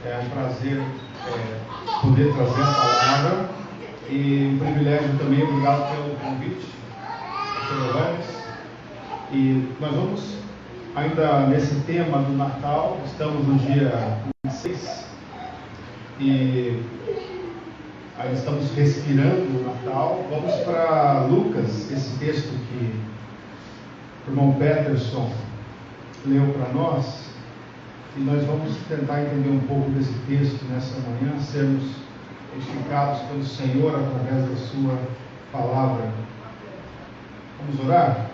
É um prazer poder trazer a palavra e um privilégio também. Obrigado pelo convite, Sr. Lorenz. E nós vamos ainda nesse tema do Natal. Estamos no dia 26 e ainda estamos respirando o Natal. Vamos para Lucas, esse texto que o irmão Peterson leu para nós. E nós vamos tentar entender um pouco desse texto nessa manhã, sermos edificados pelo Senhor através da sua palavra. Vamos orar?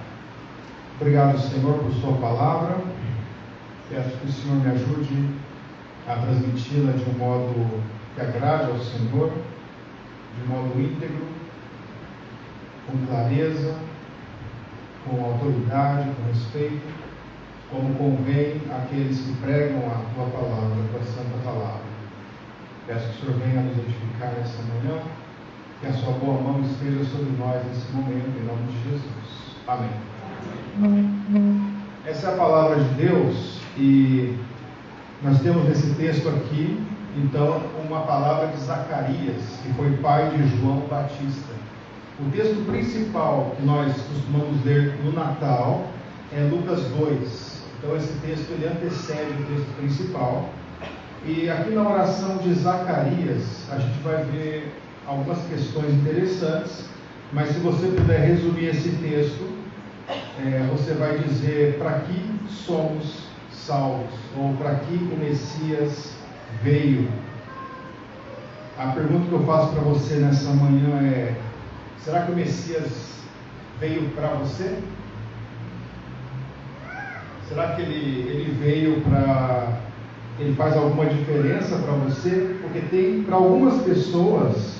Obrigado, Senhor, por sua palavra. Peço que o Senhor me ajude a transmiti-la de um modo que agrade ao Senhor, de modo íntegro, com clareza, com autoridade, com respeito, como convém àqueles que pregam a tua palavra, a tua santa palavra. Peço que o Senhor venha nos edificar nessa manhã, que a sua boa mão esteja sobre nós nesse momento, em nome de Jesus. Amém. Essa é a palavra de Deus e nós temos nesse texto aqui, então, uma palavra de Zacarias, que foi pai de João Batista. O texto principal que nós costumamos ler no Natal é Lucas 2. Então esse texto ele antecede o texto principal. E aqui na oração de Zacarias a gente vai ver algumas questões interessantes, mas se você puder resumir esse texto, você vai dizer para que somos salvos, ou para que o Messias veio. A pergunta que eu faço para você nessa manhã é: será que o Messias veio para você? Será que ele veio para... ele faz alguma diferença para você? Porque tem, para algumas pessoas,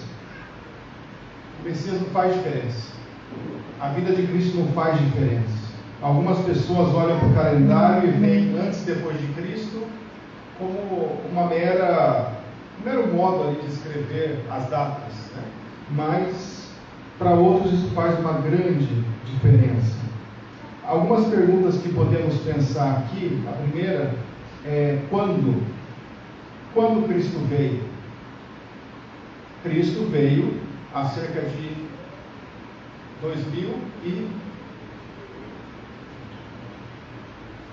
o Messias não faz diferença. A vida de Cristo não faz diferença. Algumas pessoas olham para o calendário e veem antes e depois de Cristo como um mero modo ali de escrever as datas, né? Mas para outros isso faz uma grande diferença. Algumas perguntas que podemos pensar aqui. A primeira é quando? Quando Cristo veio? Cristo veio há cerca de 2000 e...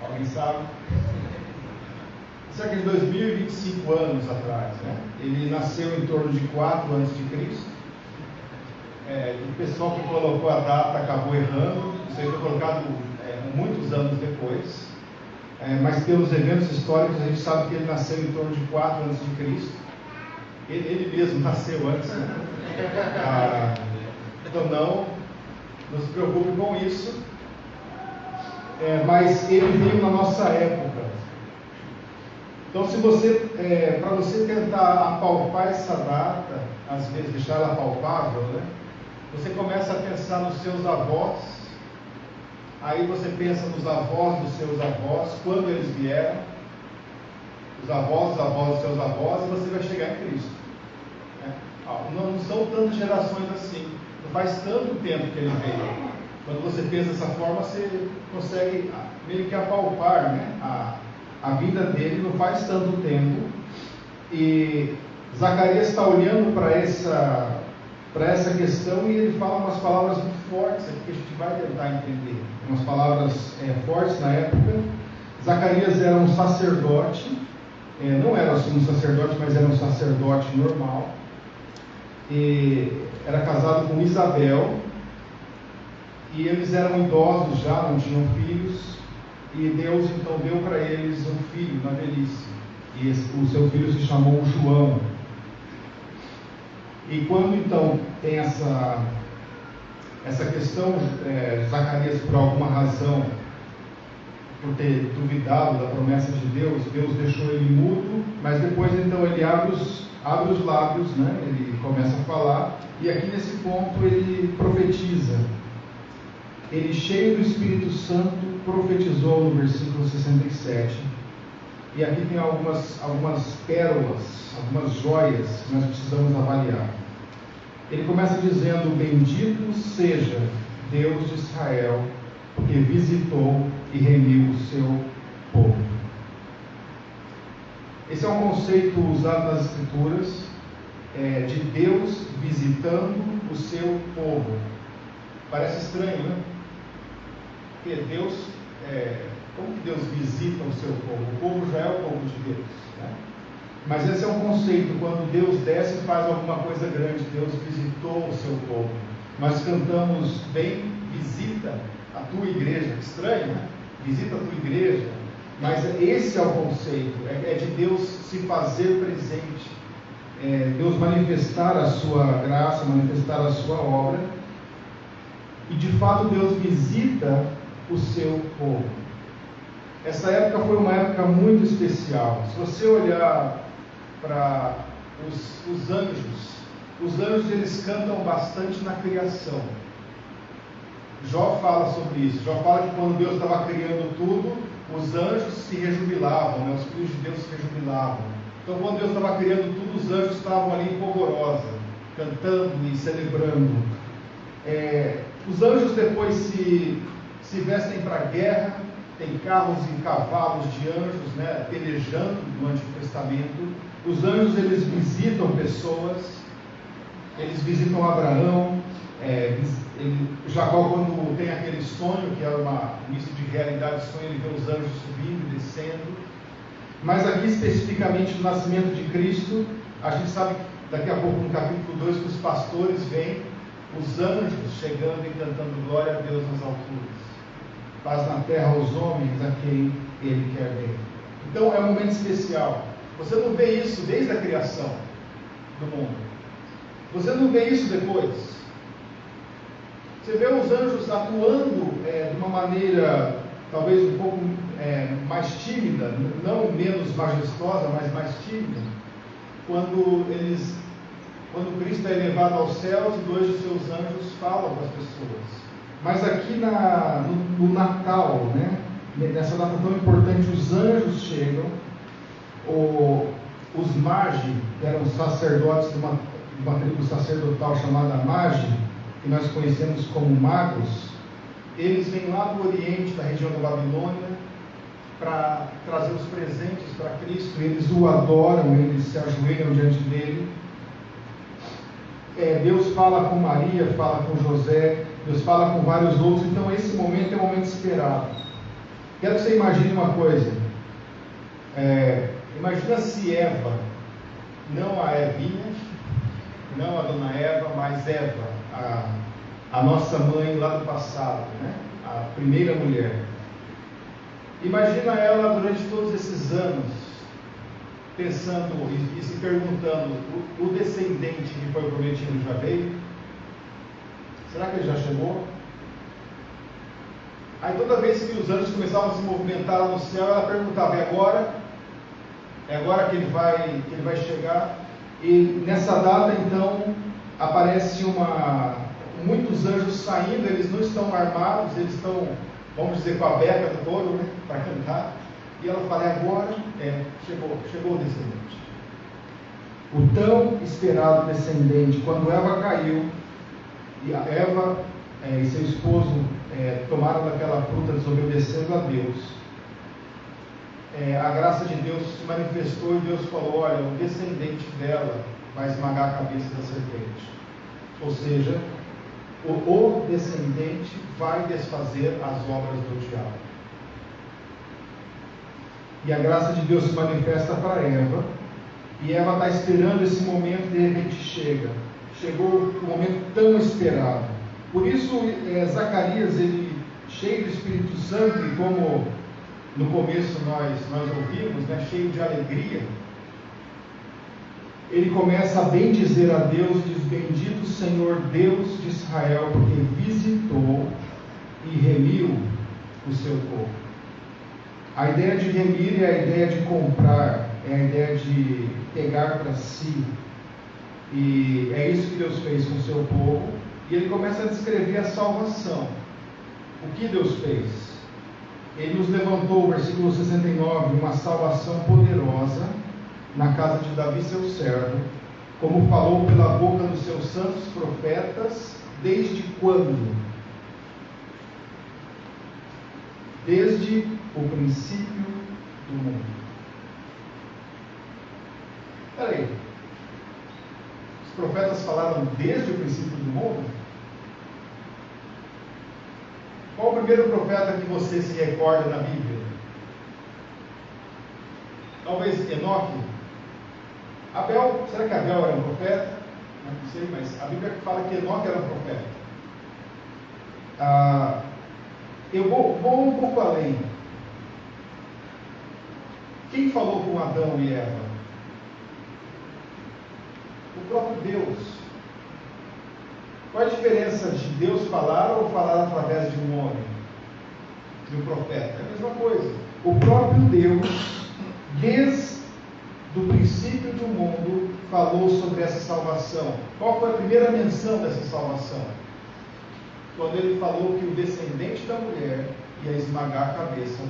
alguém sabe? Cerca de 2025 anos atrás, né? Ele nasceu em torno de 4 a.C. O pessoal que colocou a data acabou errando. Isso aí foi colocado muitos anos depois. Mas pelos eventos históricos a gente sabe que ele nasceu em torno de 4 a.C. Ele mesmo nasceu antes, né? Então não se preocupe com isso. Mas ele veio na nossa época. Então para você tentar apalpar essa data, às vezes deixar ela palpável, né? Você começa a pensar nos seus avós, aí você pensa nos avós dos seus avós, quando eles vieram, os avós dos seus avós, e você vai chegar em Cristo. Não são tantas gerações assim, não faz tanto tempo que ele veio. Quando você pensa dessa forma, você consegue meio que apalpar, né? A vida dele não faz tanto tempo. E Zacarias está olhando para essa questão e ele fala umas palavras muito fortes aqui que a gente vai tentar entender. Umas palavras fortes na época. Zacarias era um sacerdote, não era assim um sacerdote, mas era um sacerdote normal. E era casado com Isabel. E eles eram idosos já, não tinham filhos. E Deus então deu para eles um filho na velhice. E o seu filho se chamou João. E quando então tem essa questão, Zacarias, por alguma razão, por ter duvidado da promessa de Deus, Deus deixou ele mudo, mas depois então ele abre os lábios, né? Ele começa a falar, e aqui nesse ponto ele profetiza. Ele, cheio do Espírito Santo, profetizou no versículo 67. E aqui tem algumas pérolas, algumas joias que nós precisamos avaliar. Ele começa dizendo: bendito seja Deus de Israel, porque visitou e remiu o seu povo. Esse é um conceito usado nas Escrituras, de Deus visitando o seu povo. Parece estranho, né? Porque Deus, como que Deus visita o seu povo? O povo já é o povo de Deus, né? Mas esse é um conceito, quando Deus desce e faz alguma coisa grande, Deus visitou o seu povo. Nós cantamos bem, visita a tua igreja. Estranho, né? Visita a tua igreja. Mas esse é o conceito, é de Deus se fazer presente, Deus manifestar a sua graça, manifestar a sua obra, e de fato Deus visita o seu povo. Essa época foi uma época muito especial. Se você olhar para os anjos eles cantam bastante na criação. Jó fala sobre isso. Jó fala que quando Deus estava criando tudo, os anjos se rejubilavam, né? Os filhos de Deus se rejubilavam. Então, quando Deus estava criando tudo, os anjos estavam ali em polvorosa, cantando e celebrando. Os anjos depois se vestem para a guerra, tem carros e cavalos de anjos, né, pelejando no Antigo Testamento. Os anjos, eles visitam pessoas, eles visitam Abraão, Jacó, quando tem aquele sonho, que é um misto de realidade e sonho, ele vê os anjos subindo e descendo. Mas aqui especificamente no nascimento de Cristo, a gente sabe que daqui a pouco no capítulo 2 que os pastores veem os anjos chegando e cantando glória a Deus nas alturas, paz na terra aos homens a quem Ele quer ver. Então é um momento especial. Você não vê isso desde a criação do mundo. Você não vê isso depois. Você vê os anjos atuando de uma maneira talvez um pouco mais tímida, não menos majestosa, mas mais tímida, quando Cristo é elevado aos céus e dois de seus anjos falam para as pessoas. Mas aqui no Natal, né, nessa data tão importante, os anjos chegam. Os magi, que eram sacerdotes de uma tribo sacerdotal chamada Magi, que nós conhecemos como magos, eles vêm lá do Oriente, da região da Babilônia, para trazer os presentes para Cristo. Eles o adoram, eles se ajoelham diante dele. Deus fala com Maria, fala com José, Deus fala com vários outros. Então esse momento é um momento esperado. Quero que você imagine uma coisa. Imagina se Eva, não a Evinha, não a dona Eva, mas Eva, a nossa mãe lá do passado, né? A primeira mulher. Imagina ela durante todos esses anos pensando e se perguntando: o descendente que foi prometido já veio? Será que ele já chegou? Aí toda vez que os anjos começavam a se movimentar lá no céu, ela perguntava: é agora? É agora que ele vai chegar? E nessa data então aparece muitos anjos saindo. Eles não estão armados, eles estão, vamos dizer, com a beca do touro, né, para cantar. E ela fala: é agora? Chegou o descendente. O tão esperado descendente. Quando Eva caiu, e a Eva e seu esposo tomaram daquela fruta desobedecendo a Deus, a graça de Deus se manifestou e Deus falou: olha, o descendente dela vai esmagar a cabeça da serpente. Ou seja, o descendente vai desfazer as obras do diabo. E a graça de Deus se manifesta para Eva, e Eva está esperando esse momento, e de repente chegou o momento tão esperado. Por isso Zacarias, ele, cheio do Espírito Santo, e como no começo nós ouvimos, né, cheio de alegria, ele começa a bendizer a Deus, diz: bendito Senhor Deus de Israel, porque visitou e remiu o seu povo. A ideia de remir é a ideia de comprar, é a ideia de pegar para si, e é isso que Deus fez com o seu povo. E ele começa a descrever a salvação. O que Deus fez? Ele nos levantou, versículo 69, uma salvação poderosa na casa de Davi, seu servo, como falou pela boca dos seus santos profetas, desde quando? Desde o princípio do mundo. Peraí, os profetas falaram desde o princípio do mundo? Qual o primeiro profeta que você se recorda na Bíblia? Talvez Enoque? Abel, será que Abel era um profeta? Não sei, mas a Bíblia fala que Enoque era um profeta. Eu vou um pouco além. Quem falou com Adão e Eva? O próprio Deus. Qual a diferença de Deus falar ou falar através de um homem? De um profeta? É a mesma coisa. O próprio Deus, desde o princípio do mundo, falou sobre essa salvação. Qual foi a primeira menção dessa salvação? Quando ele falou que o descendente da mulher ia esmagar a cabeça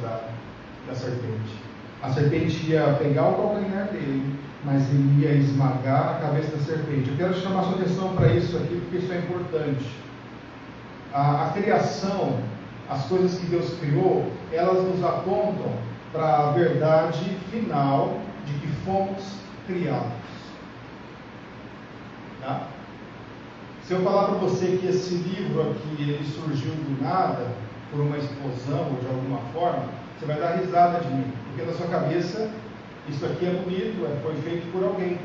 da serpente. A serpente ia pegar o calcanhar dele, mas ele ia esmagar a cabeça da serpente. Eu quero chamar sua atenção para isso aqui, porque isso é importante. A criação, as coisas que Deus criou, elas nos apontam para a verdade final de que fomos criados. Tá? Se eu falar para você que esse livro aqui, ele surgiu do nada, por uma explosão ou de alguma forma, você vai dar risada de mim, porque na sua cabeça, isso aqui é bonito, foi feito por alguém.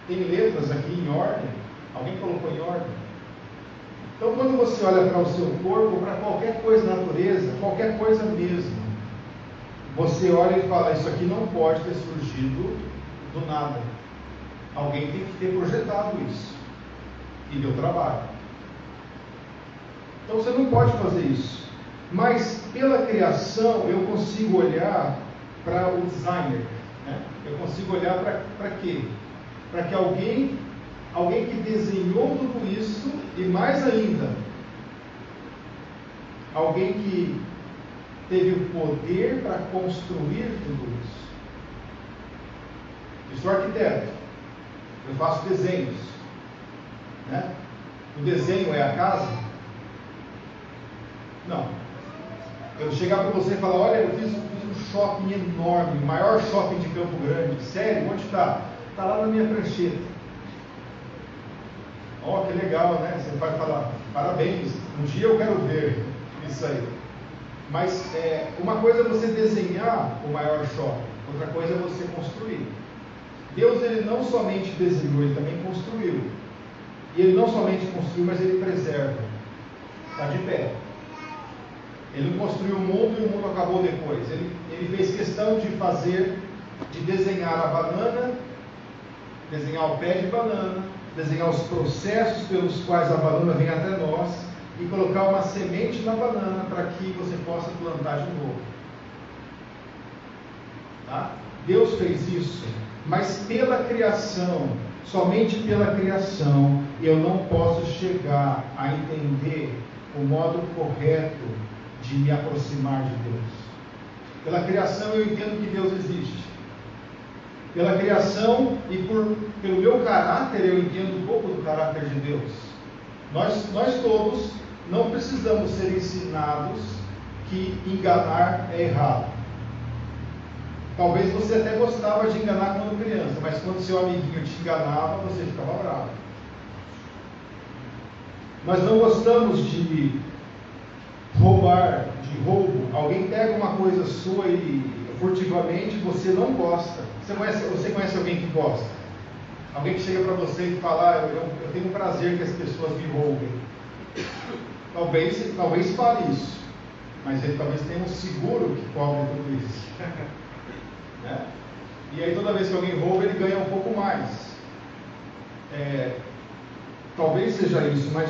Tem letras aqui em ordem, alguém colocou em ordem. Então, quando você olha para o seu corpo, para qualquer coisa na natureza, qualquer coisa mesmo, você olha e fala, isso aqui não pode ter surgido do nada. Alguém tem que ter projetado isso. E deu trabalho. Então você não pode fazer isso. Mas pela criação eu consigo olhar para o designer. Né? Eu consigo olhar para quê? Para que alguém que desenhou tudo isso, e mais ainda, alguém que teve o poder para construir tudo isso. Eu sou arquiteto. Eu faço desenhos. Né? O desenho é a casa? Não. Eu chegar para você e falar, olha, eu fiz um shopping enorme, o maior shopping de Campo Grande. Sério? Onde está? Está lá na minha prancheta. Ó, que legal, né? Você vai falar, parabéns, um dia eu quero ver isso aí. Mas uma coisa é você desenhar o maior shopping, outra coisa é você construir. Deus, ele não somente desenhou, ele também construiu. E ele não somente construiu, mas ele preserva. Está de pé. Ele não construiu o mundo e o mundo acabou depois. Ele fez questão de desenhar a banana, desenhar o pé de banana, desenhar os processos pelos quais a banana vem até nós e colocar uma semente na banana para que você possa plantar de novo. Tá? Deus fez isso, mas pela criação, somente pela criação, eu não posso chegar a entender o modo correto de me aproximar de Deus. Pela criação eu entendo que Deus existe. Pela criação e pelo meu caráter eu entendo um pouco do caráter de Deus. Nós todos não precisamos ser ensinados que enganar é errado. Talvez você até gostava de enganar quando criança, mas quando seu amiguinho te enganava, você ficava bravo. Nós não gostamos de roubar, de roubo. Alguém pega uma coisa sua e furtivamente você não gosta. Você conhece alguém que gosta? Alguém que chega para você e fala, eu tenho prazer que as pessoas me roubem. Talvez fale isso, mas ele talvez tenha um seguro que cobre tudo isso. Né? E aí toda vez que alguém rouba, ele ganha um pouco mais. Talvez seja isso, mas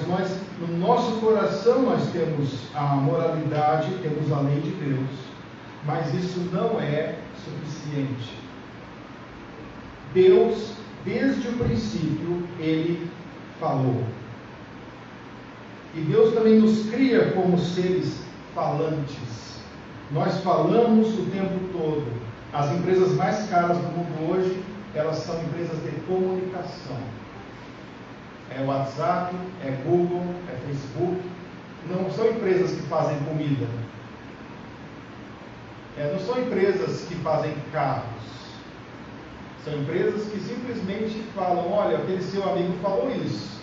no nosso coração nós temos a moralidade, temos a lei de Deus, mas isso não é suficiente. Deus, desde o princípio, Ele falou. E Deus também nos cria como seres falantes. Nós falamos o tempo todo. As empresas mais caras do mundo hoje, elas são empresas de comunicação. É WhatsApp, é Google, é Facebook. Não são empresas que fazem comida. Não são empresas que fazem carros. São empresas que simplesmente falam, olha, aquele seu amigo falou isso.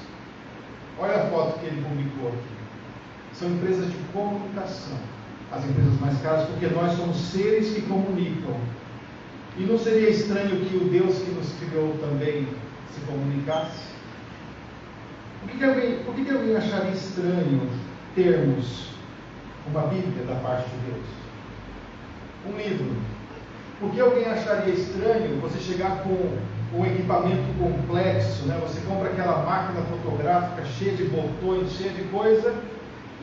Olha a foto que ele publicou aqui. São empresas de comunicação. As empresas mais caras, porque nós somos seres que comunicam. E não seria estranho que o Deus que nos criou também se comunicasse? Por que alguém acharia estranho termos uma Bíblia da parte de Deus? Um livro. Por que alguém acharia estranho você chegar com um equipamento complexo, né? Você compra aquela máquina fotográfica cheia de botões, cheia de coisa,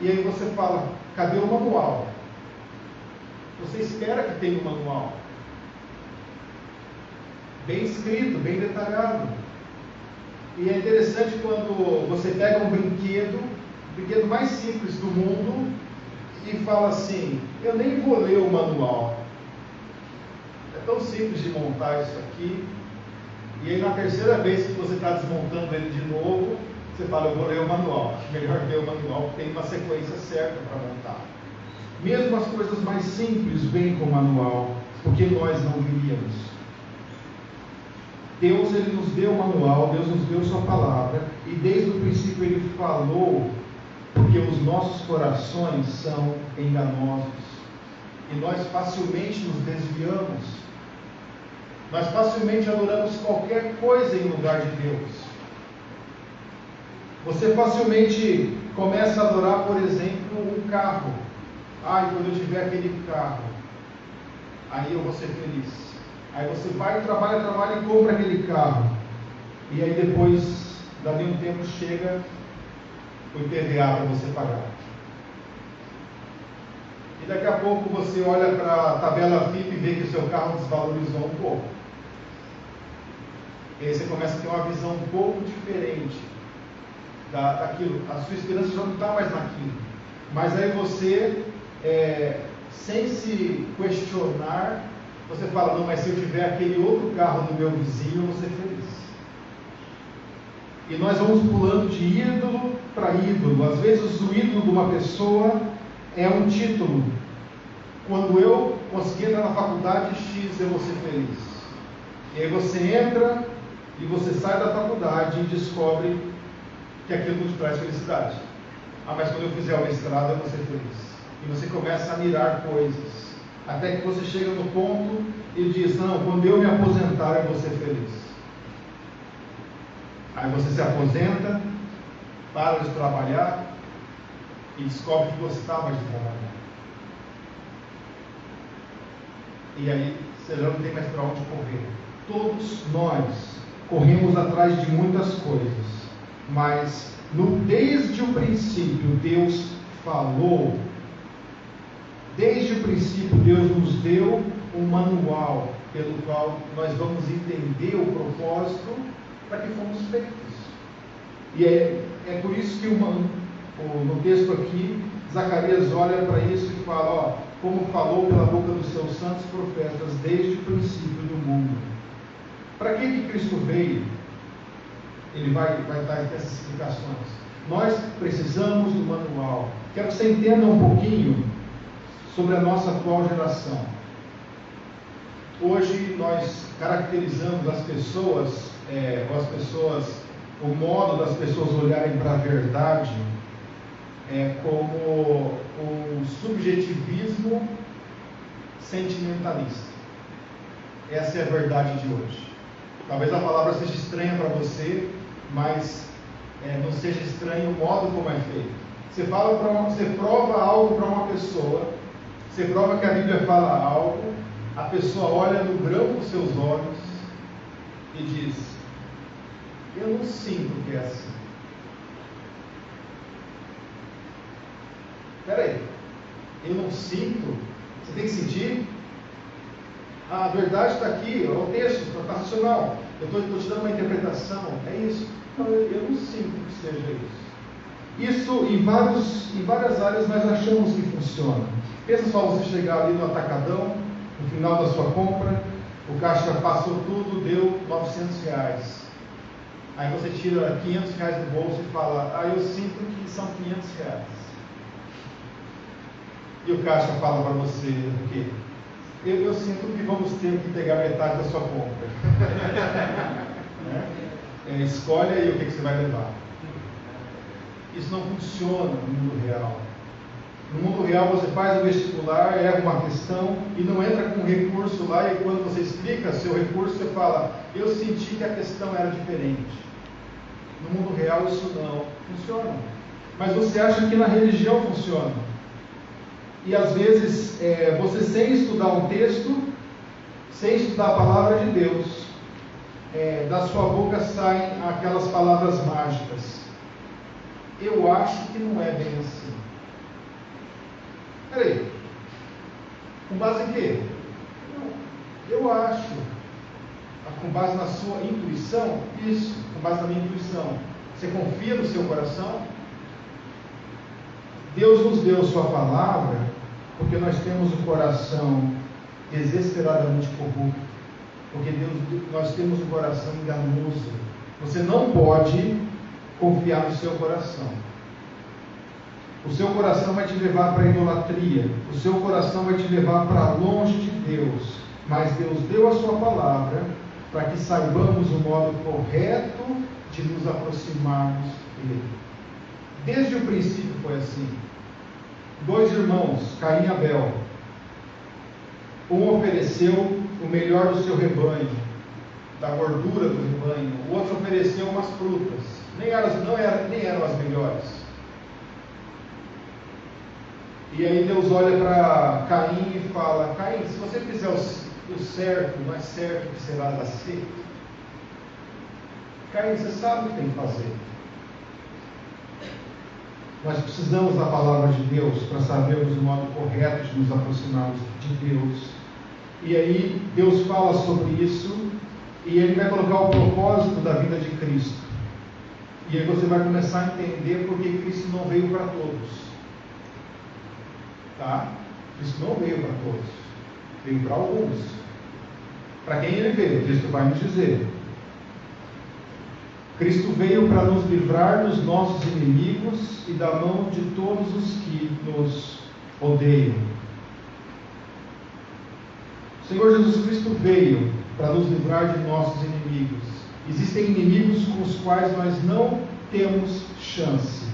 e aí você fala, cadê o manual? Você espera que tenha um manual. Bem escrito, bem detalhado. E é interessante quando você pega um brinquedo, o brinquedo mais simples do mundo, e fala assim, eu nem vou ler o manual. É tão simples de montar isso aqui. E aí na terceira vez que você está desmontando ele de novo, você fala, eu vou ler o manual. Acho melhor ler o manual, porque tem uma sequência certa para montar. Mesmo as coisas mais simples vêm com manual, porque nós não viríamos. Deus, Ele nos deu o manual, Deus nos deu sua palavra, e desde o princípio Ele falou, porque os nossos corações são enganosos, e nós facilmente nos desviamos, nós facilmente adoramos qualquer coisa em lugar de Deus. Você facilmente começa a adorar, por exemplo, um carro. Quando eu tiver aquele carro, aí eu vou ser feliz. Aí você vai, trabalha e compra aquele carro. E aí depois, dali um tempo, chega o IPVA para você pagar. E daqui a pouco você olha para a tabela FIP e vê que o seu carro desvalorizou um pouco. E aí você começa a ter uma visão um pouco diferente daquilo. A sua esperança já não está mais naquilo. Mas aí você, sem se questionar, você fala, não, mas se eu tiver aquele outro carro do meu vizinho, eu vou ser feliz. E nós vamos pulando de ídolo para ídolo. Às vezes o ídolo de uma pessoa é um título. Quando eu conseguir entrar na faculdade X, eu vou ser feliz. E aí você entra e você sai da faculdade e descobre que aquilo não te traz felicidade. Mas quando eu fizer o mestrado, eu vou ser feliz. E você começa a mirar coisas. Até que você chega no ponto e diz, não, quando eu me aposentar, eu vou ser feliz. Aí você se aposenta, para de trabalhar e descobre que gostava de trabalhar. E aí você já não tem mais para onde correr. Todos nós corremos atrás de muitas coisas, mas desde o princípio Deus falou. Desde o princípio Deus nos deu um manual pelo qual nós vamos entender o propósito para que fomos feitos. E é por isso que no texto aqui, Zacarias olha para isso e fala, como falou pela boca dos seus santos profetas desde o princípio do mundo. Para que Cristo veio? Ele vai dar essas explicações. Nós precisamos do manual. Quero que você entenda um pouquinho sobre a nossa atual geração. Hoje nós caracterizamos as pessoas, o modo das pessoas olharem para a verdade como um subjetivismo sentimentalista. Essa é a verdade de hoje. Talvez a palavra seja estranha para você, mas não seja estranho o modo como é feito. Você prova algo para uma pessoa, você prova que a Bíblia fala algo, a pessoa olha no grão dos seus olhos e diz, eu não sinto que é assim. Espera aí, eu não sinto? Você tem que sentir? A verdade está aqui, o texto está racional. Eu estou te dando uma interpretação, é isso? Não, eu não sinto que seja isso. Isso em várias áreas nós achamos que funciona. Pensa só você chegar ali no atacadão, no final da sua compra, o caixa passou tudo, deu R$900. Aí você tira R$500 do bolso e fala, eu sinto que são R$500. E o caixa fala para você o quê? Eu sinto que vamos ter que pegar metade da sua compra. escolhe aí o que você vai levar. Isso não funciona no mundo real. No mundo real você faz o vestibular, erra uma questão e não entra com um recurso lá, e quando você explica seu recurso, você fala, eu senti que a questão era diferente. No mundo real isso não funciona. Mas você acha que na religião funciona. E às vezes você, sem estudar um texto, sem estudar a palavra de Deus, da sua boca saem aquelas palavras mágicas. Eu acho que não é bem assim. Peraí, com base em quê? Não, eu acho. Com base na sua intuição? Isso, com base na minha intuição. Você confia no seu coração? Deus nos deu sua palavra porque nós temos um coração desesperadamente corrupto. Porque nós temos um coração enganoso. Você não pode confiar no seu coração. O seu coração vai te levar para a idolatria. O seu coração vai te levar para longe de Deus. Mas Deus deu a sua palavra para que saibamos o modo correto de nos aproximarmos dele. Desde o princípio foi assim. 2 irmãos, Caim e Abel. Um ofereceu o melhor do seu rebanho, da gordura do rebanho. O outro ofereceu umas frutas. Nem eram as melhores. E aí Deus olha para Caim e fala, Caim, se você fizer o certo, não é certo que será aceito. Caim, você sabe o que tem que fazer. Nós precisamos da palavra de Deus para sabermos o modo correto de nos aproximarmos de Deus. E aí Deus fala sobre isso e Ele vai colocar o propósito da vida de Cristo. E aí você vai começar a entender por que Cristo não veio para todos. Tá? Cristo não veio para todos, veio para alguns. Para quem Ele veio? Cristo vai nos dizer. Cristo veio para nos livrar dos nossos inimigos e da mão de todos os que nos odeiam. O Senhor Jesus Cristo veio para nos livrar de nossos inimigos. Existem inimigos com os quais nós não temos chance.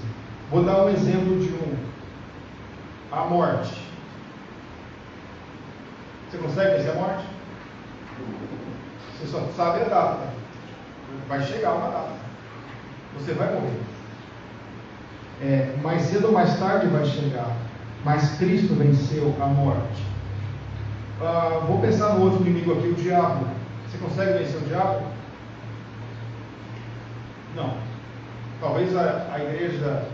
Vou dar um exemplo de a morte. Você consegue vencer a morte? Você só sabe a data. Vai chegar uma data. Você vai morrer. Mais cedo ou mais tarde vai chegar. Mas Cristo venceu a morte. Vou pensar no outro inimigo aqui, o diabo. Você consegue vencer o diabo? Não. Talvez a igreja,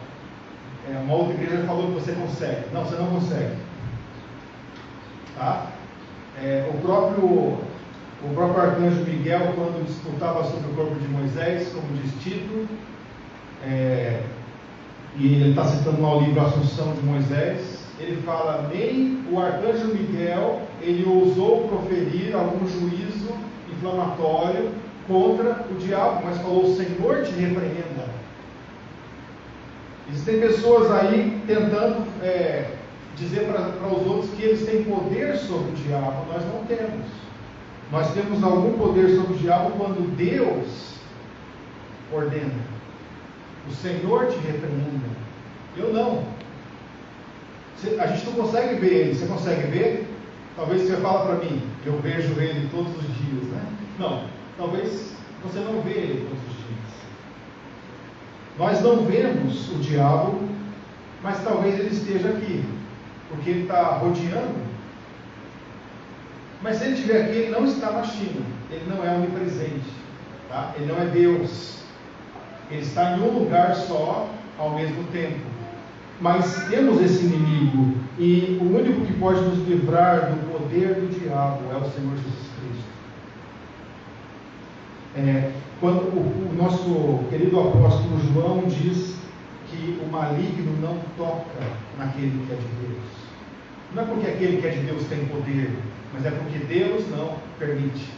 uma outra igreja falou que você consegue. Não, você não consegue. Tá? O próprio arcanjo Miguel, quando disputava sobre o corpo de Moisés, como diz Tito, e ele está citando lá o livro Assunção de Moisés, ele fala, nem o arcanjo Miguel, ele ousou proferir algum juízo inflamatório contra o diabo, mas falou, o Senhor te repreenda. Existem pessoas aí tentando dizer para os outros que eles têm poder sobre o diabo. Nós não temos. Nós temos algum poder sobre o diabo quando Deus ordena. O Senhor te repreenda. Eu não. A gente não consegue ver ele. Você consegue ver? Talvez você fale para mim, eu vejo ele todos os dias, né? Não. Talvez você não vê ele todos os dias. Nós não vemos o diabo, mas talvez ele esteja aqui, porque ele está rodeando. Mas se ele estiver aqui, ele não está na China, ele não é onipresente, tá? Ele não é Deus, ele está em um lugar só ao mesmo tempo. Mas temos esse inimigo, e o único que pode nos livrar do poder do diabo é o Senhor Jesus Cristo. Quando o nosso querido apóstolo João diz que o maligno não toca naquele que é de Deus. Não é porque aquele que é de Deus tem poder, mas é porque Deus não permite.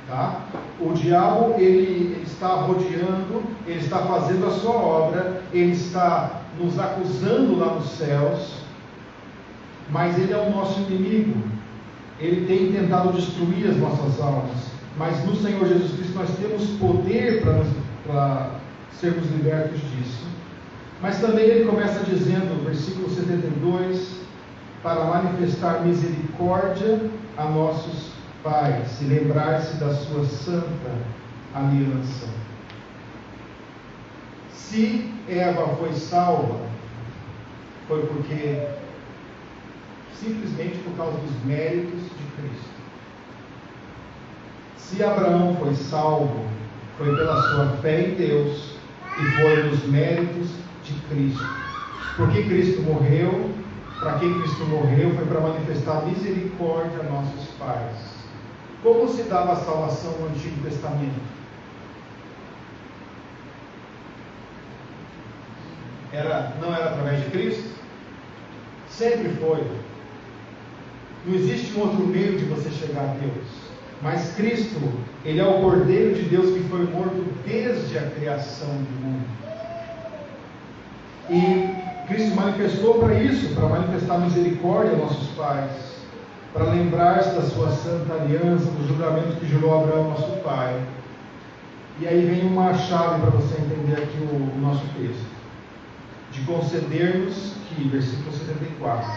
Tá? O diabo, ele está rodeando, ele está fazendo a sua obra, ele está nos acusando lá nos céus, mas ele é o nosso inimigo. Ele tem tentado destruir as nossas almas. mas no Senhor Jesus Cristo nós temos poder para sermos libertos disso. Mas também ele começa dizendo, versículo 72, para manifestar misericórdia a nossos pais e lembrar-se da sua santa aliança. Se Eva foi salva, foi porque simplesmente por causa dos méritos de Cristo. Se Abraão foi salvo, foi pela sua fé em Deus e foi nos méritos de Cristo. Porque Cristo morreu, para que Cristo morreu, foi para manifestar misericórdia a nossos pais. Como se dava a salvação no Antigo Testamento? Não era através de Cristo? Sempre foi. Não existe um outro meio de você chegar a Deus. Mas Cristo, Ele é o Cordeiro de Deus que foi morto desde a criação do mundo. E Cristo manifestou para isso, para manifestar misericórdia aos nossos pais, para lembrar-se da sua santa aliança, do juramento que jurou a Abraão, nosso pai. E aí vem uma chave para você entender aqui o nosso texto. De conceder-nos que, versículo 74,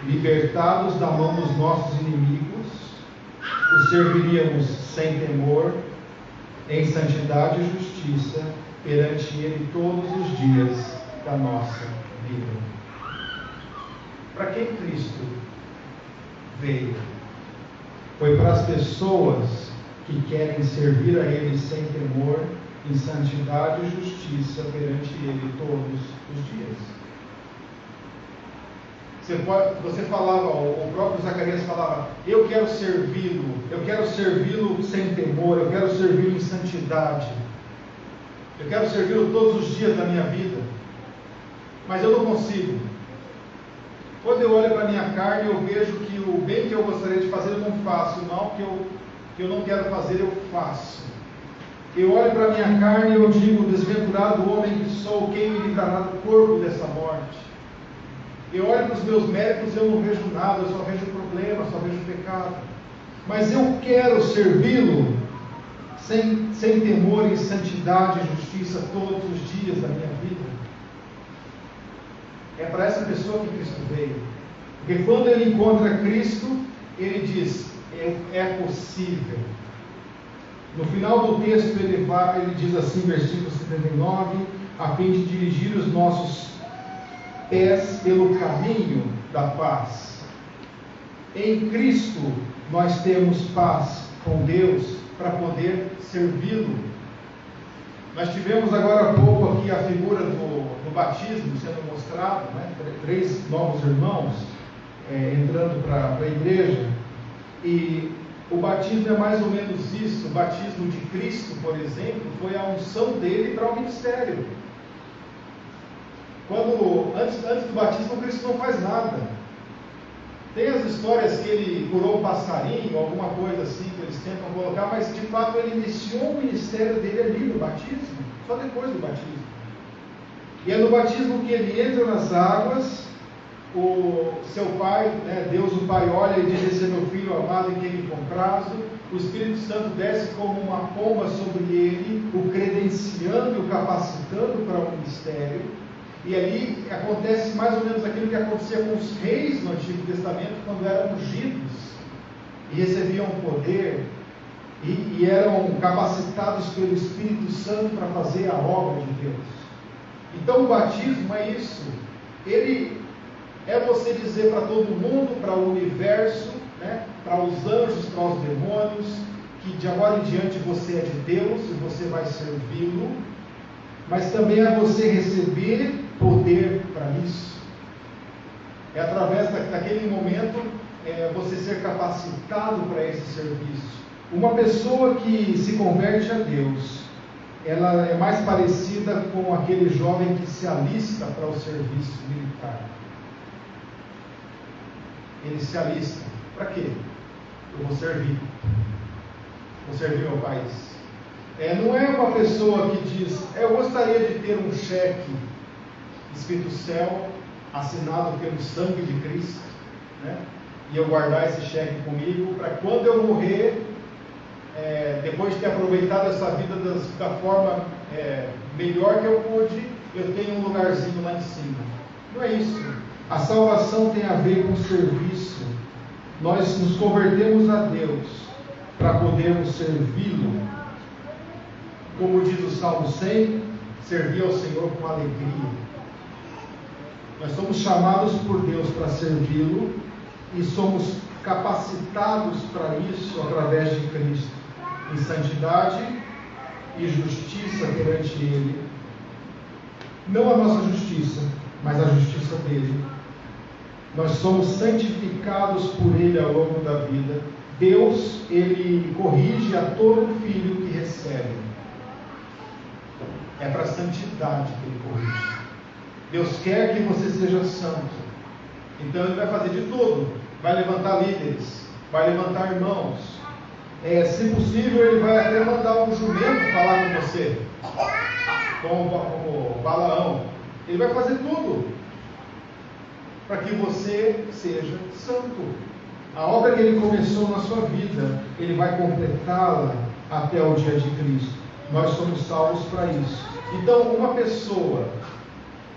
libertados da mão dos nossos inimigos, os serviríamos sem temor, em santidade e justiça, perante Ele todos os dias da nossa vida. Para quem Cristo veio? Foi para as pessoas que querem servir a Ele sem temor, em santidade e justiça perante Ele todos os dias. Você falava, o próprio Zacarias falava, eu quero servi-lo sem temor, eu quero servi-lo em santidade, eu quero servi-lo todos os dias da minha vida, mas eu não consigo. Quando eu olho para a minha carne, eu vejo que o bem que eu gostaria de fazer eu não faço, o mal que eu não quero fazer eu faço. Eu olho para a minha carne e eu digo, desventurado homem que sou, quem me livrará do corpo dessa morte? Eu olho para os meus méritos e eu não vejo nada, eu só vejo problema, só vejo pecado. Mas eu quero servi-lo sem temor, em santidade e justiça todos os dias da minha vida. É para essa pessoa que Cristo veio. Porque quando ele encontra Cristo, ele diz, é possível. No final do texto ele diz assim, versículo 79, a fim de dirigir os nossos pés pelo caminho da paz. Em Cristo nós temos paz com Deus para poder servi-lo. Nós tivemos agora há pouco aqui a figura do batismo sendo mostrado, né? 3 novos irmãos entrando para a igreja, e o batismo é mais ou menos isso. O batismo de Cristo, por exemplo, foi a unção dele para o ministério. Antes do batismo, Cristo não faz nada. Tem as histórias que ele curou um passarinho, alguma coisa assim que eles tentam colocar, mas de fato ele iniciou o ministério dele ali no batismo, só depois do batismo. E é no batismo que ele entra nas águas, o seu pai, Deus o Pai olha e diz, esse é meu filho amado em quem me comprazo. O Espírito Santo desce como uma pomba sobre ele, o credenciando e o capacitando para o ministério. E ali acontece mais ou menos aquilo que acontecia com os reis no Antigo Testamento, quando eram ungidos e recebiam poder e eram capacitados pelo Espírito Santo para fazer a obra de Deus. Então o batismo é isso. Ele é você dizer para todo mundo, para o universo, para os anjos, para os demônios, que de agora em diante você é de Deus e você vai servi-lo, mas também é você receber poder para isso. É através daquele momento você ser capacitado para esse serviço. Uma pessoa que se converte a Deus, ela é mais parecida com aquele jovem que se alista para o serviço militar. Ele se alista. Para quê? Eu vou servir. Vou servir meu país. Não é uma pessoa que diz, eu gostaria de ter um cheque escrito céu, assinado pelo sangue de Cristo, e eu guardar esse cheque comigo, para quando eu morrer, depois de ter aproveitado essa vida da forma melhor que eu pude, eu tenho um lugarzinho lá em cima. Não é isso. A salvação tem a ver com serviço. Nós nos convertemos a Deus para podermos servi-lo. Como diz o Salmo 100, servir ao Senhor com alegria. Nós somos chamados por Deus para servi-lo e somos capacitados para isso através de Cristo, em santidade e justiça perante Ele. Não a nossa justiça, mas a justiça dele. Nós somos santificados por Ele ao longo da vida. Deus, Ele corrige a todo filho que recebe. É para a santidade que Ele corrige. Deus quer que você seja santo. Então Ele vai fazer de tudo. Vai levantar líderes, vai levantar irmãos. Se possível, Ele vai até mandar um jumento falar com você, como Balaão. Ele vai fazer tudo para que você seja santo. A obra que Ele começou na sua vida, Ele vai completá-la até o dia de Cristo. Nós somos salvos para isso. Então, uma pessoa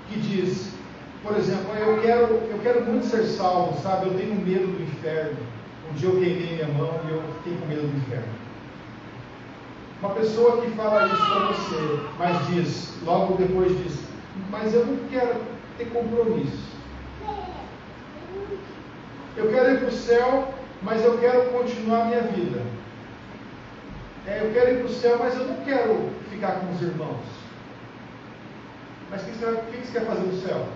que diz, por exemplo, eu quero muito ser salvo, sabe? Eu tenho medo do inferno. Um dia eu queimei minha mão e eu fiquei com medo do inferno. Uma pessoa que fala isso para você, mas diz, logo depois diz, mas eu não quero ter compromisso. Eu quero ir para o céu, mas eu quero continuar a minha vida. Eu quero ir para o céu, mas eu não quero ficar com os irmãos. Mas o que você quer fazer no céu?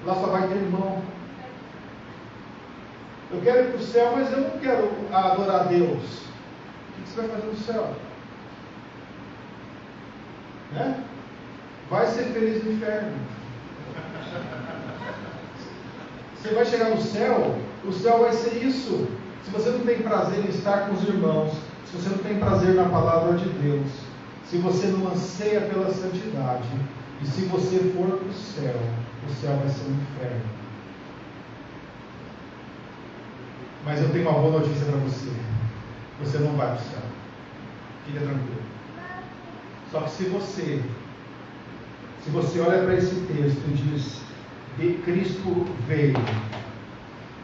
Lá só vai ter irmão. Eu quero ir para o céu, mas eu não quero adorar a Deus. O que você vai fazer no céu? Vai ser feliz no inferno. Você vai chegar no céu, o céu vai ser isso. Se você não tem prazer em estar com os irmãos, se você não tem prazer na palavra de Deus, se você não anseia pela santidade, e se você for para o céu vai ser um inferno. Mas eu tenho uma boa notícia para você. Você não vai para o céu. Fica tranquilo. Só que se você olha para esse texto e diz, Cristo veio,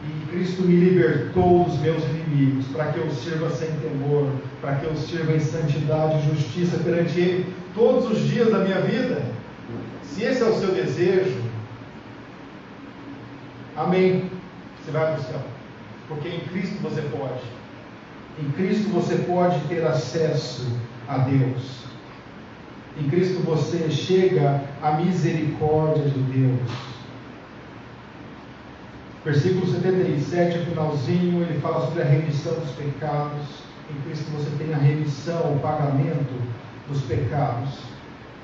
e Cristo me libertou dos meus inimigos, para que eu sirva sem temor, para que eu sirva em santidade e justiça perante Ele, todos os dias da minha vida. Se esse é o seu desejo, amém, você vai para o céu, porque em Cristo você pode. Em Cristo você pode ter acesso a Deus. Em Cristo você chega à misericórdia de Deus. Versículo 77, o finalzinho, ele fala sobre a remissão dos pecados. Em Cristo você tem a remissão, o pagamento dos pecados.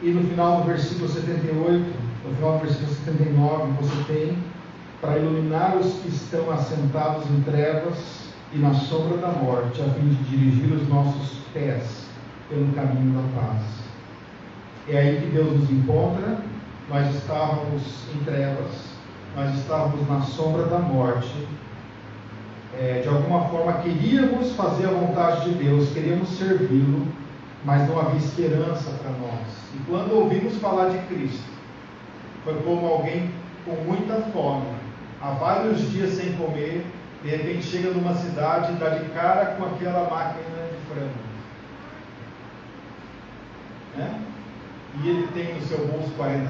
E no final do versículo 78, no final do versículo 79, você tem, para iluminar os que estão assentados em trevas e na sombra da morte, a fim de dirigir os nossos pés pelo caminho da paz. É aí que Deus nos encontra. Nós estávamos em trevas, nós estávamos na sombra da morte. De alguma forma queríamos fazer a vontade de Deus, queríamos servi-lo, mas não havia esperança para nós. E quando ouvimos falar de Cristo, foi como alguém com muita fome, há vários dias sem comer, de repente chega numa cidade e dá de cara com aquela máquina de frango. E ele tem no seu bolso R$40.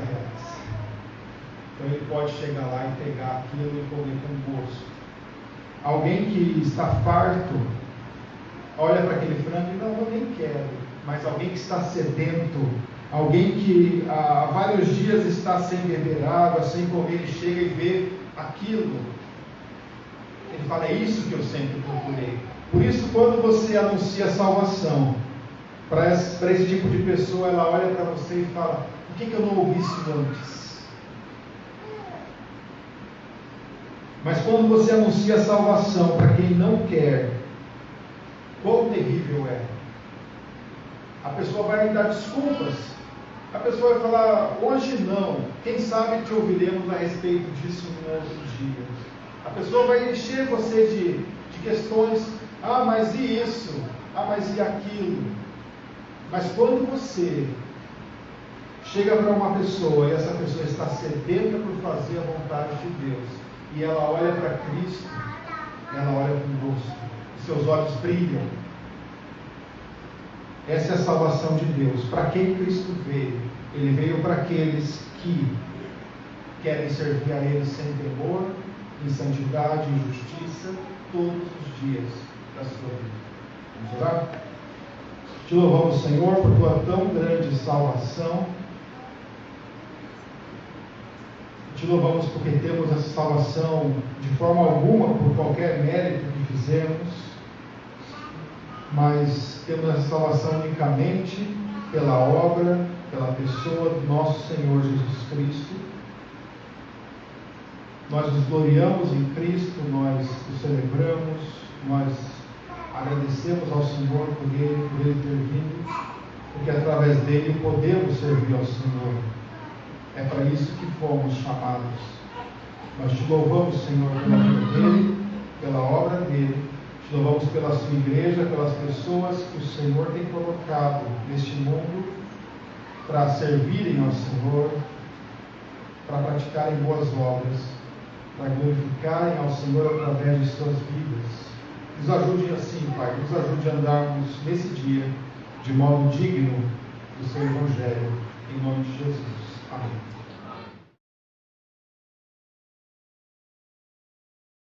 Então ele pode chegar lá e pegar aquilo e comer com gosto. Alguém que está farto, olha para aquele frango e não, eu nem quero. Mas alguém que está sedento, alguém que há vários dias está sem beber água, sem comer, e chega e vê aquilo, ele fala, é isso que eu sempre procurei. Por isso, quando você anuncia a salvação, para esse tipo de pessoa, ela olha para você e fala, por que eu não ouvi isso antes? Mas quando você anuncia a salvação para quem não quer, quão terrível é. A pessoa vai dar desculpas. A pessoa vai falar, hoje não. Quem sabe te ouviremos a respeito disso no outro dia. A pessoa vai encher você de questões. Ah, mas e isso? Ah, mas e aquilo? Mas quando você chega para uma pessoa e essa pessoa está sedenta por fazer a vontade de Deus, e ela olha para Cristo, ela olha com gosto, seus olhos brilham. Essa é a salvação de Deus. Para quem Cristo veio? Ele veio para aqueles que querem servir a Ele sem temor, em santidade e justiça, todos os dias da sua vida. Vamos orar? Te louvamos, Senhor, por tua tão grande salvação. Te louvamos porque temos essa salvação de forma alguma por qualquer mérito que fizemos, mas temos essa salvação unicamente pela obra, pela pessoa do nosso Senhor Jesus Cristo. Nós nos gloriamos em Cristo, nós o celebramos, nós agradecemos ao Senhor por Ele ter vindo, porque através dele podemos servir ao Senhor. É para isso que fomos chamados. Nós te louvamos, Senhor, pela vida dele, pela obra dele. Te louvamos pela sua igreja, pelas pessoas que o Senhor tem colocado neste mundo para servirem ao Senhor, para praticarem boas obras, para glorificarem ao Senhor através de suas vidas. Nos ajude assim, Pai, nos ajude a andarmos nesse dia de modo digno do seu Evangelho. Em nome de Jesus. Amém.